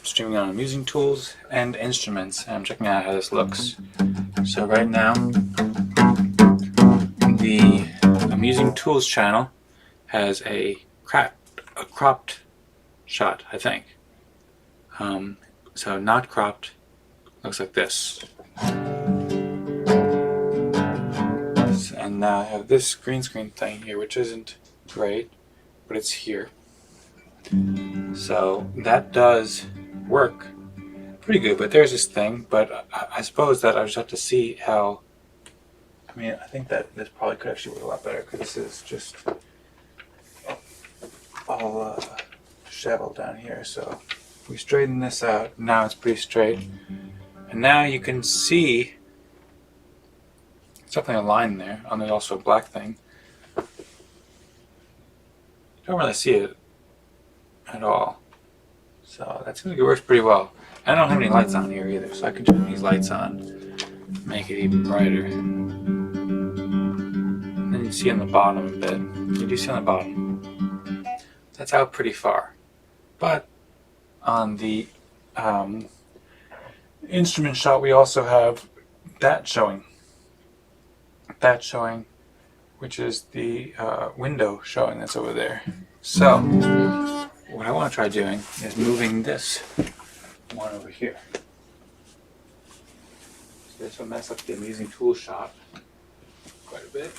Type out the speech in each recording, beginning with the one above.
streaming on Amusing Tools and Instruments, and I'm checking out how this looks. So right now, the Amusing Tools channel has a cropped shot, I think. So not cropped, looks like this. And now I have this green screen thing here, which isn't great, but it's here. So that does work pretty good, but there's this thing, but I suppose that I just have to see how. I mean, I think that this probably could actually work a lot better, because this is just all shoveled down here. So if we straighten this out, now it's pretty straight, and now you can see something a line there, and there's also a black thing. Don't really see it at all, so that seems like it works pretty well. I don't have any lights on here either, so I can turn these lights on, make it even brighter. And then you see on the bottom a bit. You do see on the bottom. That's out pretty far. But on the instrument shot, we also have that showing. That showing, which is the window showing that's over there. So what I want to try doing is moving this one over here. So this will mess up the Amusing Tool shot quite a bit.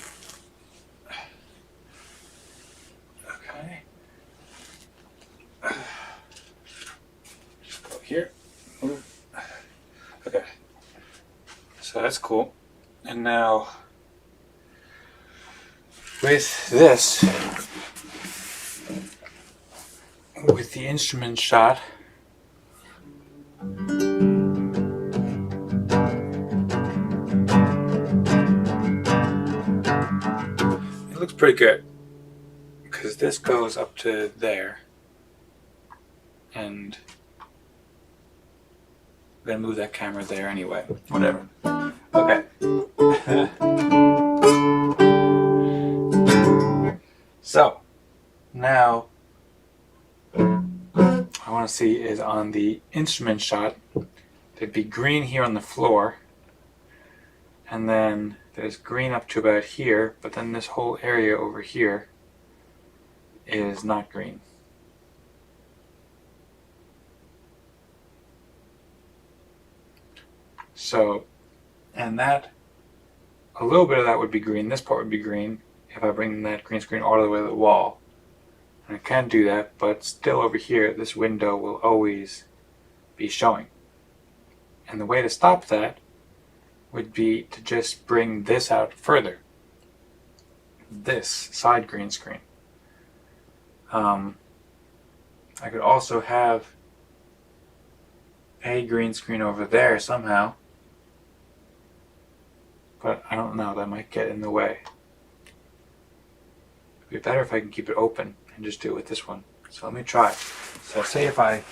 Okay. Just go here. Move. Okay. So that's cool. And now with this, with the instrument shot, it looks pretty good, because this goes up to there, and I'm gonna move that camera there anyway. Whatever. Okay. So now I want to see is on the instrument shot, there'd be green here on the floor, and then there's green up to about here, but then this whole area over here is not green. So, and that, a little bit of that would be green, this part would be green if I bring that green screen all the way to the wall. And I can do that, but still over here, this window will always be showing. And the way to stop that would be to just bring this out further. This side green screen. I could also have a green screen over there somehow, but I don't know, that might get in the way. It'd be better if I can keep it open and just do it with this one. So let me try. So say if I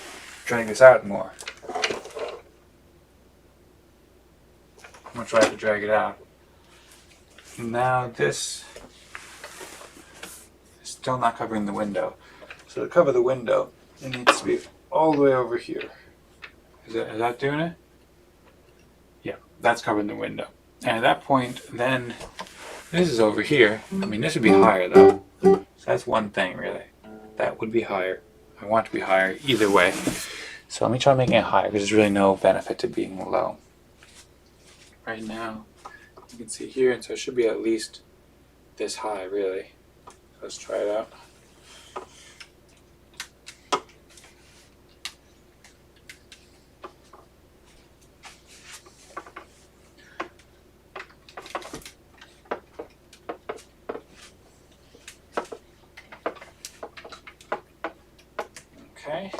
drag this out more. I'm going to try to drag it out. Now this is still not covering the window. So to cover the window, it needs to be all the way over here. Is that doing it? Yeah, that's covering the window. And at that point, then this is over here. I mean, this would be higher though. So that's one thing really. That would be higher. I want it to be higher either way. So let me try making it higher, because there's really no benefit to being low. Right now, you can see here, and so it should be at least this high really. So let's try it out. Okay.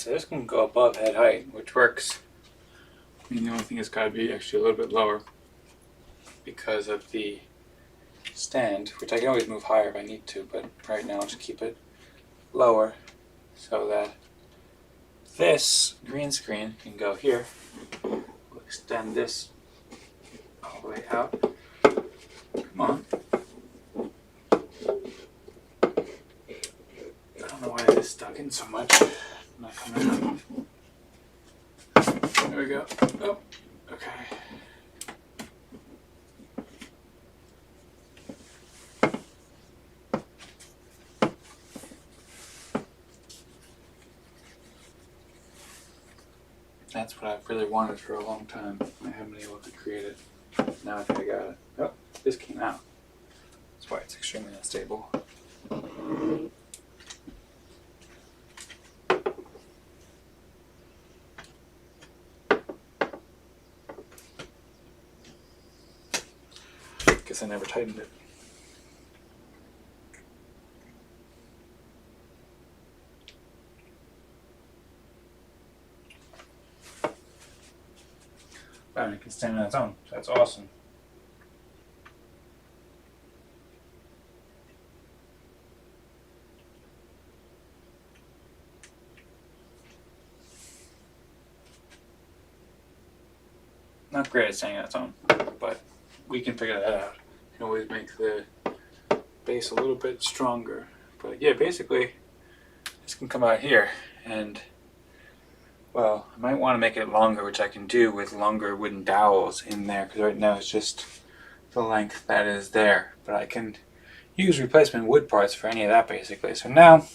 so this can go above head height, which works. I mean, the only thing is got to be actually a little bit lower because of the stand, which I can always move higher if I need to, but right now I'll just keep it lower so that this green screen can go here. We'll extend this all the way out. Come on. I don't know why it is stuck in so much. Not coming out. There we go. Oh, okay. That's what I've really wanted for a long time. I haven't been able to create it. Now I think I got it. Oh, this came out. That's why it's extremely unstable. Guess I never tightened it. Wow, it can stand on its own. That's awesome. Not great at standing on its own, but we can figure that out. You can always make the base a little bit stronger. But yeah, basically, this can come out here, and well, I might want to make it longer, which I can do with longer wooden dowels in there, because right now it's just the length that is there. But I can use replacement wood parts for any of that, basically. So now,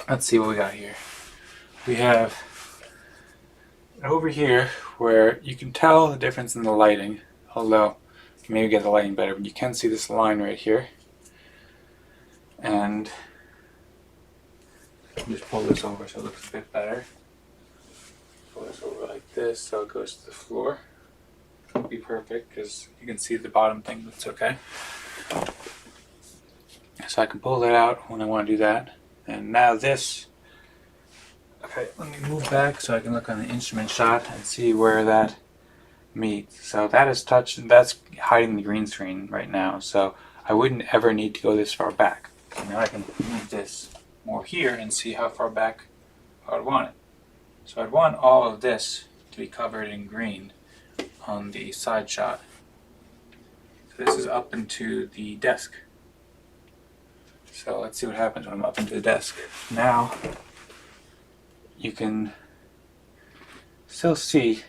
let's see what we got here. We have over here where you can tell the difference in the lighting, although you can maybe get the lighting better, but you can see this line right here. And just pull this over so it looks a bit better. Pull this over like this so it goes to the floor. It won't be perfect because you can see the bottom thing, but it's okay. So I can pull that out when I want to do that. And now this, okay, let me move back so I can look on the instrument shot and see where that meets. So that is touched, and that's hiding the green screen right now. So I wouldn't ever need to go this far back. So now I can move this more here and see how far back I would want it. So I'd want all of this to be covered in green on the side shot. So this is up into the desk. So let's see what happens when I'm up into the desk. Now you can still see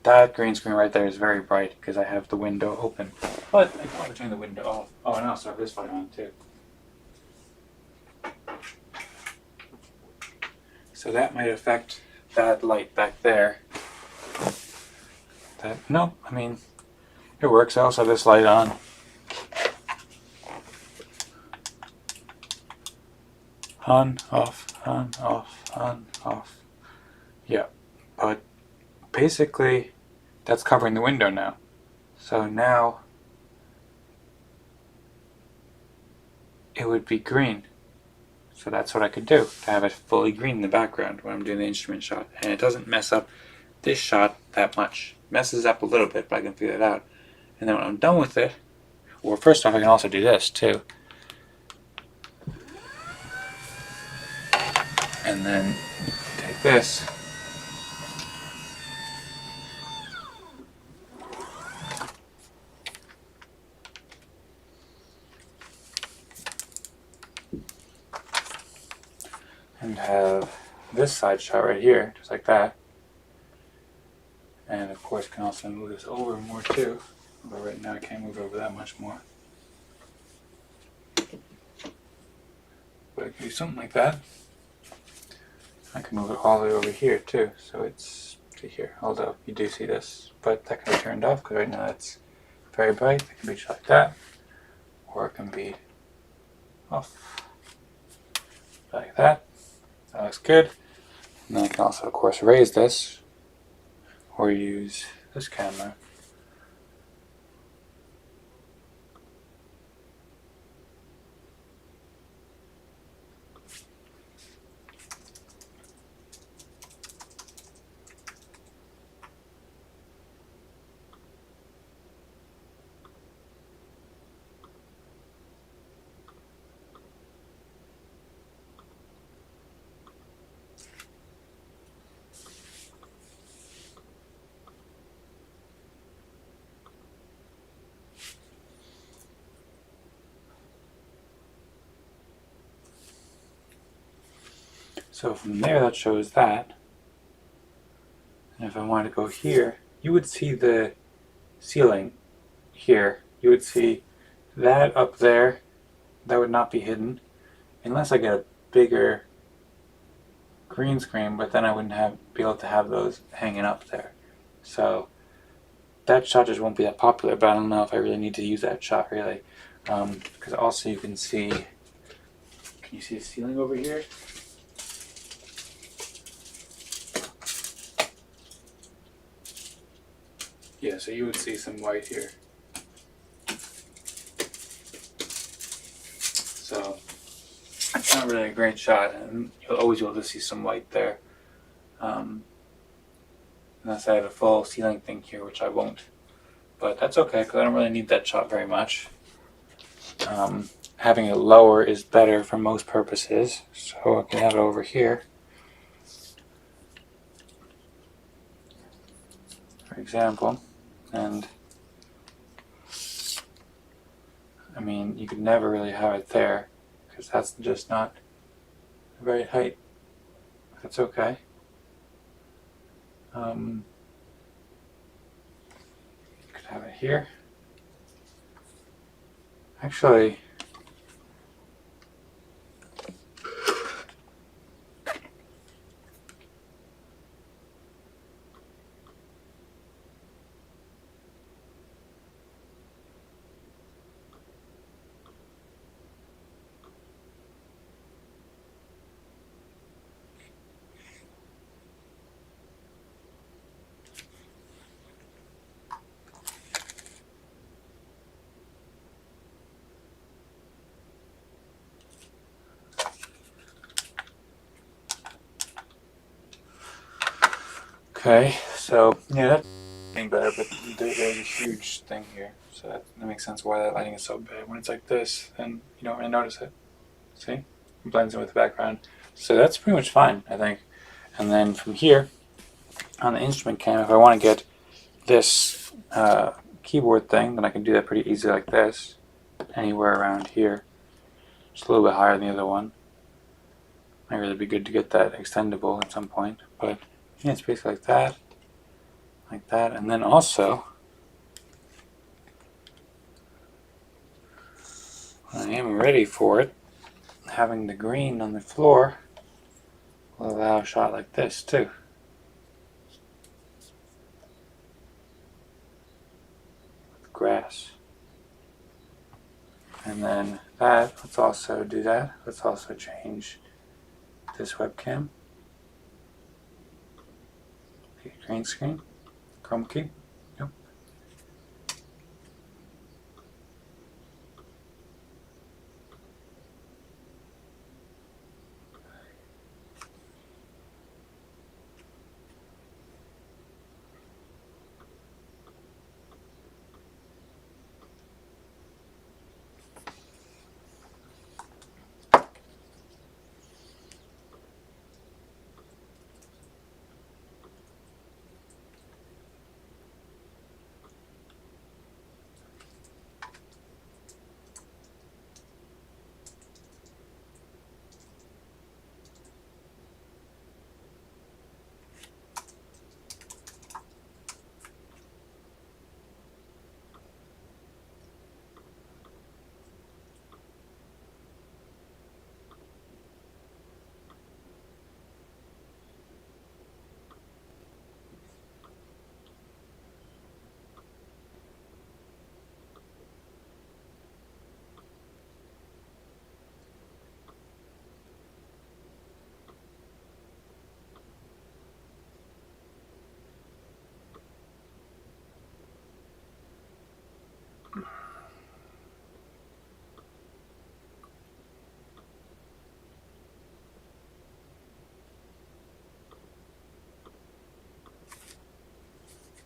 that green screen right there is very bright because I have the window open. But I can probably turn the window off. Oh, and I also have this light on too. So that might affect that light back there. No, I mean, it works. I also have this light on. On, off, on, off, on, off. Yeah, but basically that's covering the window now. So now it would be green. So that's what I could do, to have it fully green in the background when I'm doing the instrument shot. And it doesn't mess up this shot that much. It messes up a little bit, but I can figure it out. And then when I'm done with it, well, first off, I can also do this too. And then take this. And have this side shot right here, just like that. And of course can also move this over more too. But right now I can't move it over that much more. But I can do something like that. I can move it all the way over here too, so it's to here. Although you do see this, but that can be turned off because right now it's very bright. It can be just like that, or it can be off like that. That looks good. And then I can also, of course, raise this or use this camera. So from there, that shows that. And if I wanted to go here, you would see the ceiling here. You would see that up there. That would not be hidden unless I get a bigger green screen, but then I wouldn't be able to have those hanging up there. So that shot just won't be that popular, but I don't know if I really need to use that shot really. Because also you can see you see the ceiling over here? Yeah, so you would see some white here. So it's not really a great shot, and you'll always be able to see some white there. Unless I have a full ceiling thing here, which I won't. But that's okay, because I don't really need that shot very much. Having it lower is better for most purposes, so I can have it over here. For example, and I mean, you could never really have it there, because that's just not the right height. That's okay. You could have it here. Actually, okay, so yeah, that's getting better, but there's a huge thing here, so that makes sense why that lighting is so bad. When it's like this, then you don't really notice it. See? It blends in with the background. So that's pretty much fine, I think. And then from here, on the instrument cam, if I want to get this keyboard thing, then I can do that pretty easily like this, anywhere around here. Just a little bit higher than the other one. Might really be good to get that extendable at some point, but yeah, it's basically like that, and then also, when I am ready for it, having the green on the floor will allow a shot like this too. With grass. And then that, let's also do that. Let's also change this webcam. Green screen, chroma key. Yep.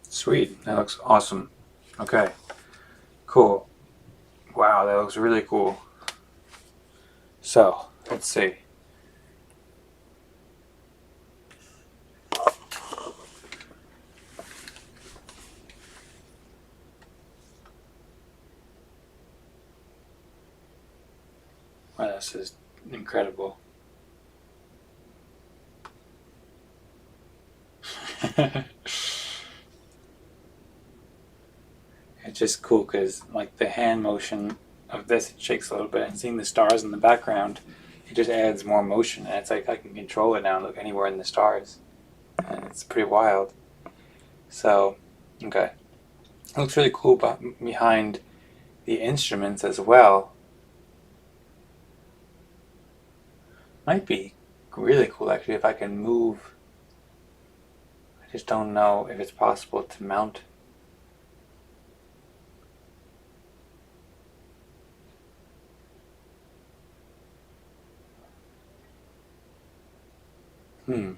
Sweet, that looks awesome. Okay, cool. Wow, that looks really cool. So, let's see. Wow, this is incredible. It's just cool because like the hand motion of this, it shakes a little bit, and seeing the stars in the background, it just adds more motion, and it's like I can control it now and look anywhere in the stars, and it's pretty wild. So, okay, it looks really cool behind the instruments as well. Might be really cool actually if I can move. I just don't know if it's possible to mount. Could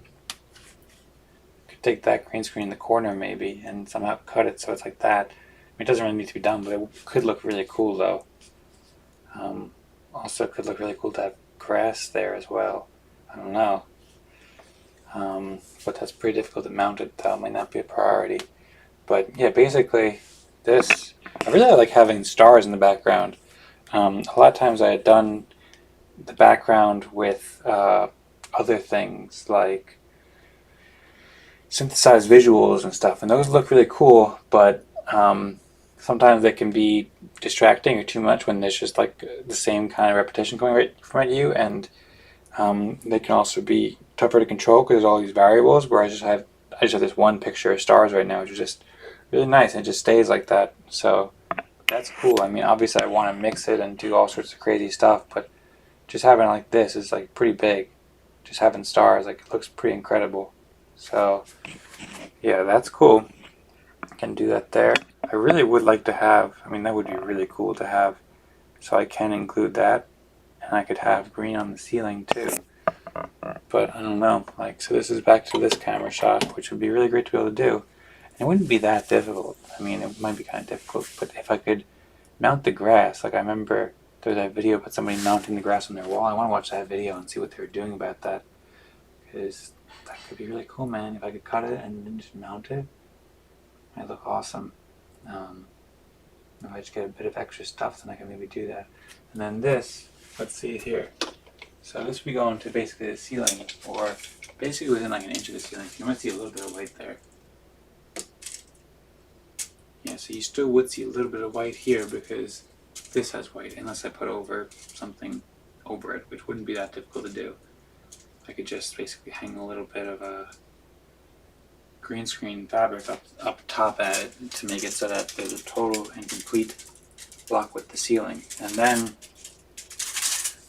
take that green screen in the corner maybe and somehow cut it so it's like that. I mean, it doesn't really need to be done, but it could look really cool though. Also, it could look really cool to have grass there as well. I don't know. But that's pretty difficult to mount it, though. It might not be a priority. But yeah, basically, this. I really like having stars in the background. A lot of times I had done the background with other things like synthesized visuals and stuff, and those look really cool, but sometimes they can be distracting or too much when there's just like the same kind of repetition coming right from at you, and they can also be tougher to control because there's all these variables. Where I just have this one picture of stars right now, which is just really nice, and it just stays like that. So that's cool. I mean, obviously I want to mix it and do all sorts of crazy stuff, but just having it like this is like pretty big. Just having stars, like, it looks pretty incredible. So yeah, that's cool. I can do that there. I really would like to have, I mean, that would be really cool to have, so I can include that, and I could have green on the ceiling too. But I don't know, like, so this is back to this camera shot, which would be really great to be able to do. And it wouldn't be that difficult. I mean, it might be kind of difficult, but if I could mount the grass, like I remember there was that video about somebody mounting the grass on their wall. I want to watch that video and see what they were doing about that, because that could be really cool, man. If I could cut it and then just mount it, it might look awesome. If I just get a bit of extra stuff, then I can maybe do that. And then this, let's see here. So this would be going to basically the ceiling, or basically within like an inch of the ceiling. You might see a little bit of white there. Yeah, so you still would see a little bit of white here because this has white, unless I put over something over it, which wouldn't be that difficult to do. I could just basically hang a little bit of a green screen fabric up top at it to make it so that there's a total and complete block with the ceiling. And then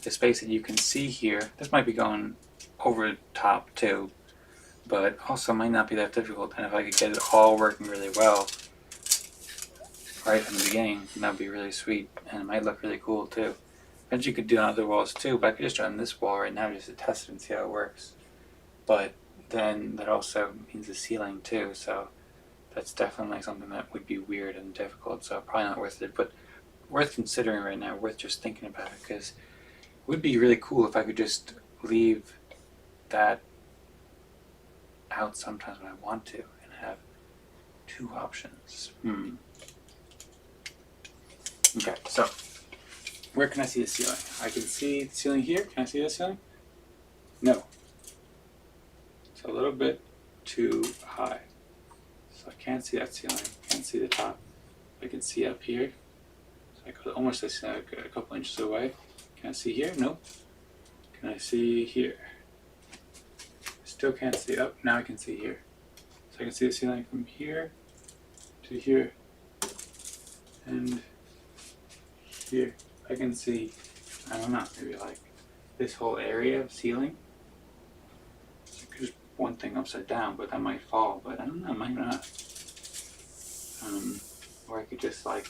the space that you can see here, this might be going over the top too, but also might not be that difficult. And if I could get it all working really well right from the beginning, that would be really sweet, and it might look really cool too. Bet you could do on other walls too, but I could just try on this wall right now just to test it and see how it works. But then that also means the ceiling too, so that's definitely something that would be weird and difficult, so probably not worth it, but worth considering right now, worth just thinking about it, because it would be really cool if I could just leave that out sometimes when I want to and have two options. Okay, so where can I see the ceiling? I can see the ceiling here. Can I see the ceiling? No. It's a little bit too high. So I can't see that ceiling. Can't see the top. I can see up here. So I could almost see a couple inches away. Can I see here? Nope. Can I see here? Still can't see up. Now I can see here. So I can see the ceiling from here to here and here. I can see, I don't know, maybe like this whole area of ceiling. Just one thing upside down, but that might fall, but I don't know, might not. Or I could just like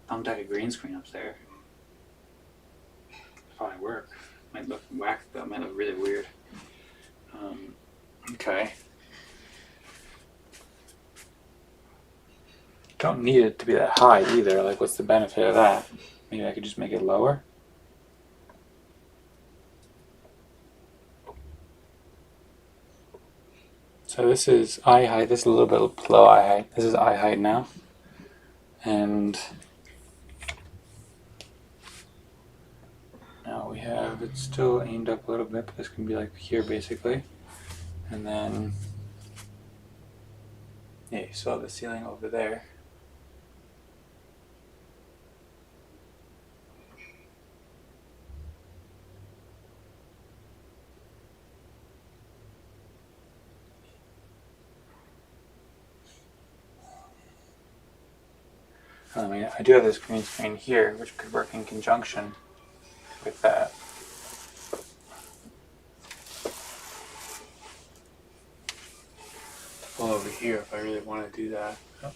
thumbtack a green screen up there. Probably work. Might look whack though, might look really weird. Okay. Don't need it to be that high either, like what's the benefit of that? Maybe I could just make it lower. So this is eye height, this is a little bit below eye height. This is eye height now. And now we have it still aimed up a little bit, but this can be like here basically. And then Yeah, you saw the ceiling over there. I mean, I do have this green screen here, which could work in conjunction with that. Pull over here if I really want to do that. Oh.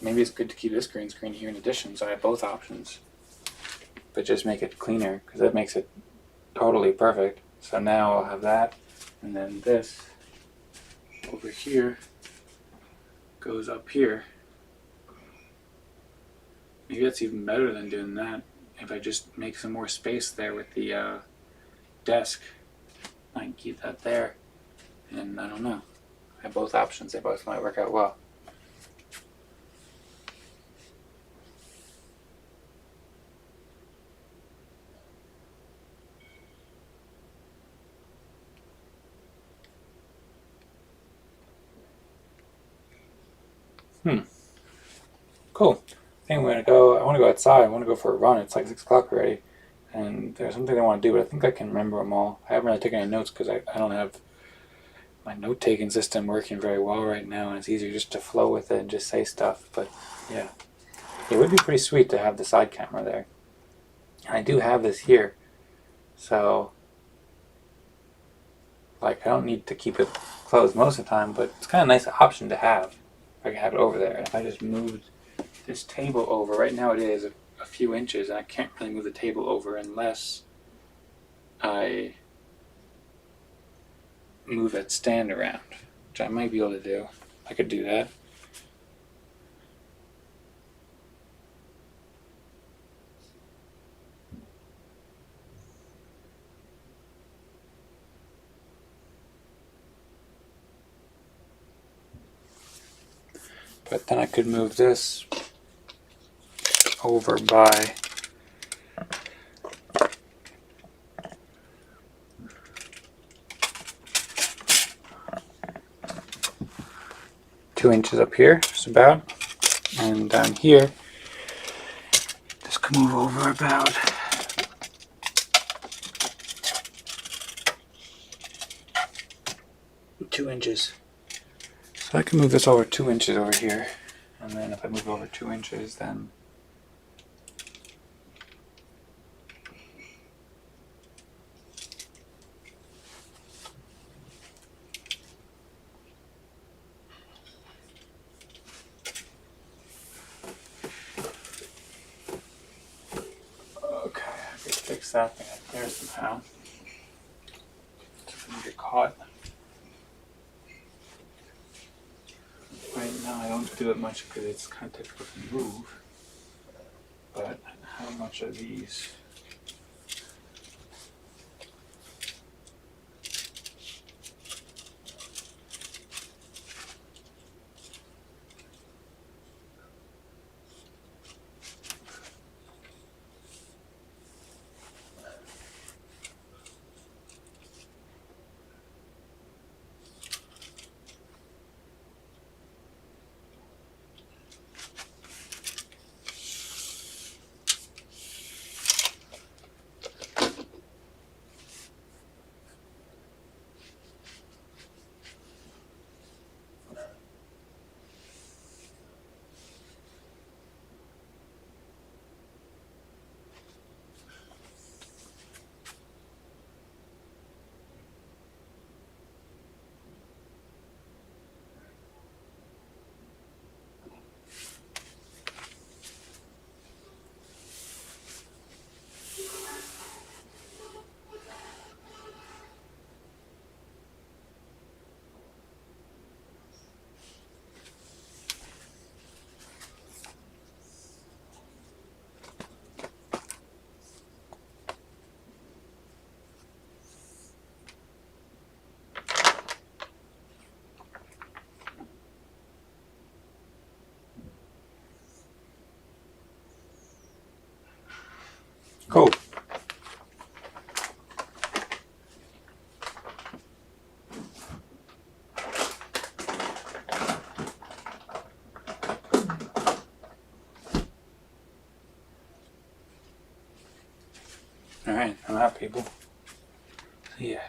Maybe it's good to keep this green screen here in addition, so I have both options. But just make it cleaner, because that makes it totally perfect. So now I'll have that, and then this over here goes up here. Maybe that's even better than doing that. If I just make some more space there with the desk, I can keep that there. And I don't know. I have both options. They both might work out well. Cool. I think I want to go outside. I want to go for a run. It's like 6 o'clock already. And there's something I want to do, but I think I can remember them all. I haven't really taken any notes because I don't have my note-taking system working very well right now, and it's easier just to flow with it and just say stuff. But yeah, it would be pretty sweet to have the side camera there. And I do have this here, so like I don't need to keep it closed most of the time, but it's kind of a nice option to have. If I can have it over there. And if I just moved this table over, right now it is a few inches, and I can't really move the table over unless I move that stand around, which I might be able to do. I could do that. But then I could move this over by $2 up here, just about. And down here, this could move over about $2. So I can move this over 2 inches over here. And then if I move over 2 inches, then okay, I could fix that thing up there somehow. Just gonna get caught. Right now I don't do it much because it's kind of difficult to move. But how much are these? Cool. Alright, I'm out, people. See ya.